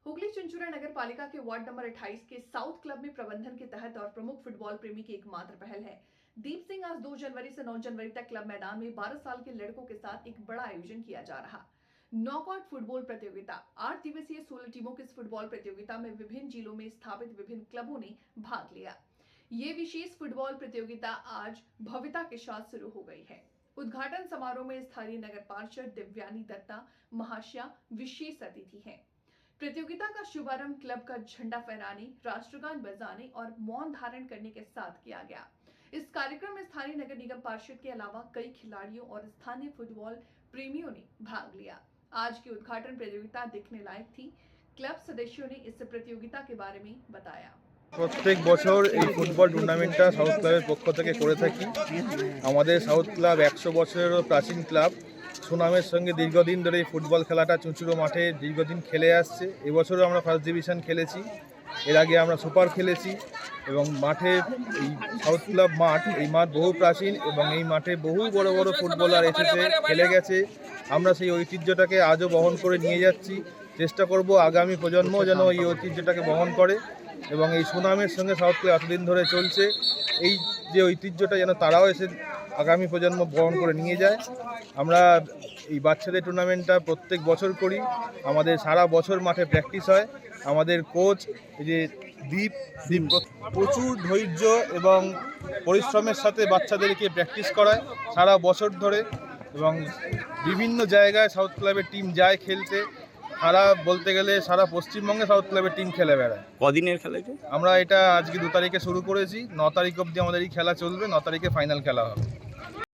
हुगली चुनचुरा नगर पालिका के ward number 28 के साउथ क्लब में प्रबंधन के तहत और प्रमुख फुटबॉल प्रेमी की एकमात्र पहल है। दीप सिंह आज 2 जनवरी से 9 जनवरी तक क्लब मैदान में 12 साल के लड़कों के साथ एक बड़ा आयोजन किया जा रहा। नॉकआउट फुटबॉल प्रतियोगिता 8 दिवसीय 16 टीमों की इस फुटबॉल प्रतियोगिता में विभिन्न जिलों में स्थापित विभिन्न क्लबों ने भाग लिया। ये विशेष फुटबॉल प्रतियोगिता आज भव्यता के साथ शुरू हो गई है। उद्घाटन समारोह में स्थानीय नगर पार्षद दिव्यानी दत्ता महाशया विशेष अतिथि हैं। प्रतियोगिता का शुभारंभ क्लब का झंडा फहराने, राष्ट्रगान बजाने और मौन धारण करने के साथ किया गया। इस कार्यक्रम में स्थानीय नगर निगम पार्षद के अलावा कई खिलाड़ियों और स्थानीय फुटबॉल प्रेमियों ने भाग लिया। आज की उद्घाटन प्रतियोगिता देखने लायक थी। क्लब सदस्यों ने इस प्रतियोगिता के बारे में बताया। প্রত্যেক বছর এই ফুটবল টুর্নামেন্টটা সাউথ ক্লাবের পক্ষ থেকে করে থাকি। আমাদের সাউথ ক্লাব 100 বছরেরও প্রাচীন ক্লাব। সুনামের সঙ্গে দীর্ঘদিন ধরে এই ফুটবল খেলাটা চুঁচুড়ো মাঠে দীর্ঘদিন খেলে আসছে। এবছরও আমরা ফার্স্ট ডিভিশন খেলেছি, এর আগে আমরা সুপার খেলেছি এবং মাঠে এই সাউথ ক্লাব মাঠ, এই মাঠ বহু প্রাচীন এবং এই মাঠে বহু বড় বড় ফুটবলার এসেছে, খেলে গেছে। আমরা সেই ঐতিহ্যটাকে আজও বহন করে নিয়ে যাচ্ছি। চেষ্টা করব আগামী প্রজন্ম যেন এই ঐতিহ্যটাকে বহন করে এবং এই সুনামের সঙ্গে সাউথ ক্লাব এতদিন ধরে চলছে, এই যে ঐতিহ্যটা যেন তারাও এসে আগামী প্রজন্ম বহন করে নিয়ে যায়। আমরা এই বাচ্চাদের টুর্নামেন্টটা প্রত্যেক বছর করি। আমাদের সারা বছর মাঠে প্র্যাকটিস হয়। আমাদের কোচ এই যে দীপ প্রচুর ধৈর্য এবং পরিশ্রমের সাথে বাচ্চাদেরকে প্র্যাকটিস করায় সারা বছর ধরে এবং বিভিন্ন জায়গায় সাউথ ক্লাবের টিম যায় খেলতে। সারা বলতে গেলে সারা পশ্চিমবঙ্গে সাউথ ক্লাবের টিম খেলে বেড়ায়। কদিনের খেলা? আমরা এটা আজকে 2 তারিখে শুরু করেছি, 9 তারিখ অবধি আমাদের এই খেলা চলবে, 9 তারিখে ফাইনাল খেলা হবে।